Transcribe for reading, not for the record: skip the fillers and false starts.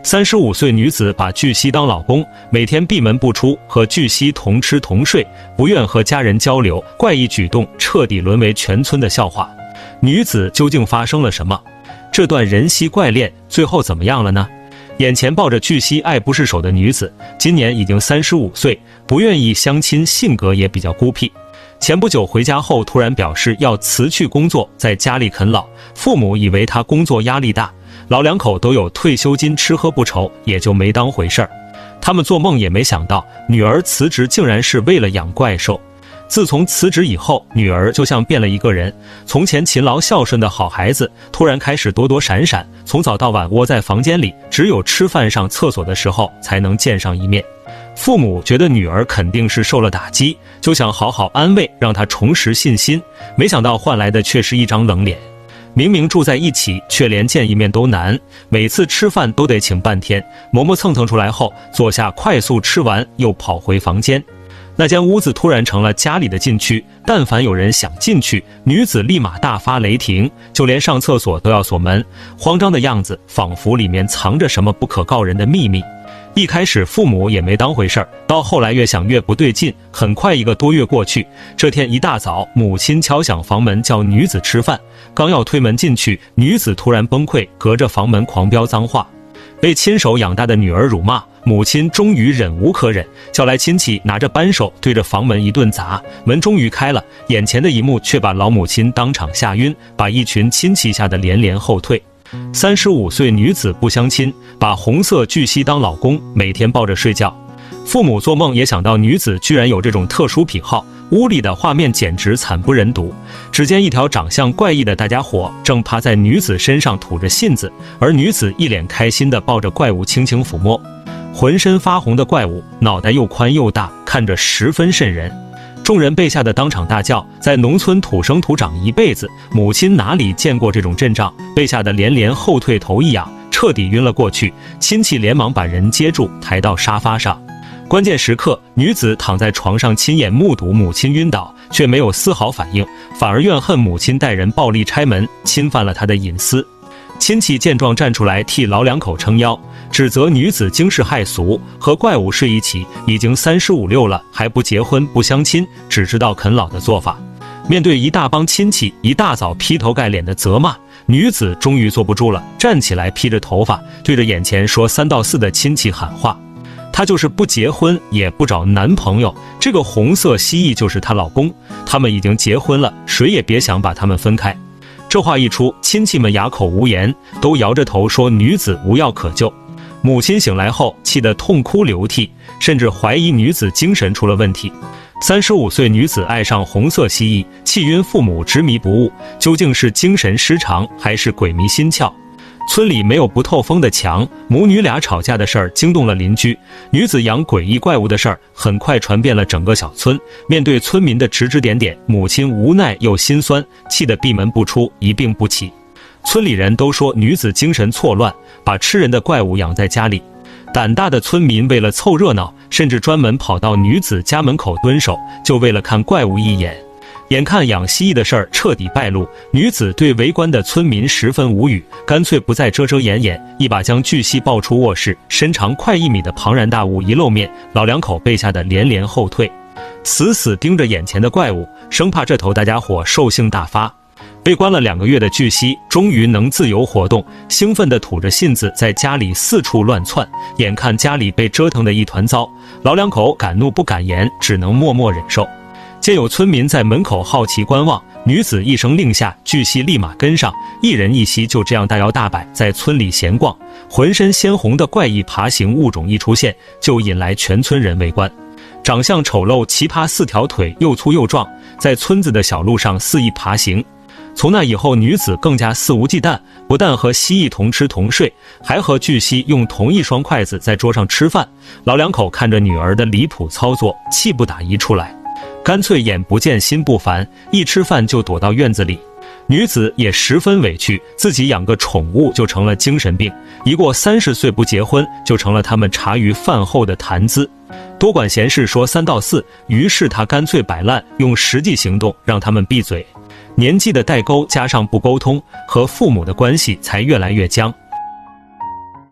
35岁女子把巨蜥当老公，每天闭门不出，和巨蜥同吃同睡，不愿和家人交流，怪异举动彻底沦为全村的笑话。女子究竟发生了什么？这段人蜥怪恋最后怎么样了呢？眼前抱着巨蜥爱不释手的女子，今年已经35岁，不愿意相亲，性格也比较孤僻。前不久回家后突然表示要辞去工作，在家里啃老，父母以为她工作压力大，老两口都有退休金吃喝不愁，也就没当回事儿。他们做梦也没想到，女儿辞职竟然是为了养怪兽。自从辞职以后，女儿就像变了一个人，从前勤劳孝顺的好孩子，突然开始躲躲闪闪，从早到晚窝在房间里，只有吃饭上厕所的时候才能见上一面。父母觉得女儿肯定是受了打击，就想好好安慰，让她重拾信心，没想到换来的却是一张冷脸。明明住在一起，却连见一面都难，每次吃饭都得请半天，磨磨蹭蹭出来后，坐下快速吃完，又跑回房间。那间屋子突然成了家里的禁区，但凡有人想进去，女子立马大发雷霆，就连上厕所都要锁门，慌张的样子仿佛里面藏着什么不可告人的秘密。一开始父母也没当回事儿，到后来越想越不对劲。很快1个多月过去，这天一大早，母亲敲响房门叫女子吃饭，刚要推门进去，女子突然崩溃，隔着房门狂飙脏话。被亲手养大的女儿辱骂，母亲终于忍无可忍，叫来亲戚拿着扳手对着房门一顿砸，门终于开了，眼前的一幕却把老母亲当场吓晕，把一群亲戚吓得连连后退。35岁女子不相亲，把红色巨蜥当老公，每天抱着睡觉。父母做梦也想到女子居然有这种特殊癖好，屋里的画面简直惨不忍睹。只见一条长相怪异的大家伙正趴在女子身上吐着信子，而女子一脸开心地抱着怪物轻轻抚摸。浑身发红的怪物，脑袋又宽又大，看着十分瘆人。众人被吓得当场大叫，在农村土生土长一辈子，母亲哪里见过这种阵仗，被吓得连连后退，头一仰，彻底晕了过去。亲戚连忙把人接住，抬到沙发上。关键时刻，女子躺在床上亲眼目睹母亲晕倒，却没有丝毫反应，反而怨恨母亲带人暴力拆门，侵犯了她的隐私。亲戚见状站出来替老两口撑腰，指责女子惊世骇俗，和怪物睡一起，已经35、6了，还不结婚不相亲，只知道啃老的做法。面对一大帮亲戚一大早劈头盖脸的责骂，女子终于坐不住了，站起来披着头发，对着眼前说3到4的亲戚喊话。她就是不结婚也不找男朋友，这个红色蜥蜴就是她老公，他们已经结婚了，谁也别想把他们分开。这话一出，亲戚们哑口无言，都摇着头说女子无药可救。母亲醒来后气得痛哭流涕，甚至怀疑女子精神出了问题。35岁女子爱上红色蜥蜴，气晕父母执迷不悟，究竟是精神失常还是鬼迷心窍？村里没有不透风的墙，母女俩吵架的事儿惊动了邻居，女子养诡异怪物的事儿很快传遍了整个小村。面对村民的指指点点，母亲无奈又心酸，气得闭门不出，一病不起。村里人都说女子精神错乱，把吃人的怪物养在家里。胆大的村民为了凑热闹，甚至专门跑到女子家门口蹲守，就为了看怪物一眼。眼看养蜥蜴的事儿彻底败露，女子对围观的村民十分无语，干脆不再遮遮掩掩，一把将巨蜥抱出卧室。身长快1米的庞然大物一露面，老两口被吓得连连后退，死死盯着眼前的怪物，生怕这头大家伙兽性大发。被关了2个月的巨蜥终于能自由活动，兴奋地吐着信子在家里四处乱窜。眼看家里被折腾得一团糟，老两口敢怒不敢言，只能默默忍受。见有村民在门口好奇观望，女子一声令下，巨蜥立马跟上，一人一蜥就这样大摇大摆在村里闲逛。浑身鲜红的怪异爬行物种一出现，就引来全村人围观。长相丑陋奇葩，4条腿又粗又壮，在村子的小路上肆意爬行。从那以后，女子更加肆无忌惮，不但和蜥蜴同吃同睡，还和巨蜥用同一双筷子在桌上吃饭。老两口看着女儿的离谱操作，气不打一处来，干脆眼不见心不烦，一吃饭就躲到院子里。女子也十分委屈，自己养个宠物就成了精神病，一过30岁不结婚，就成了他们茶余饭后的谈资。多管闲事说3到4，于是他干脆摆烂，用实际行动让他们闭嘴。年纪的代沟加上不沟通，和父母的关系才越来越僵。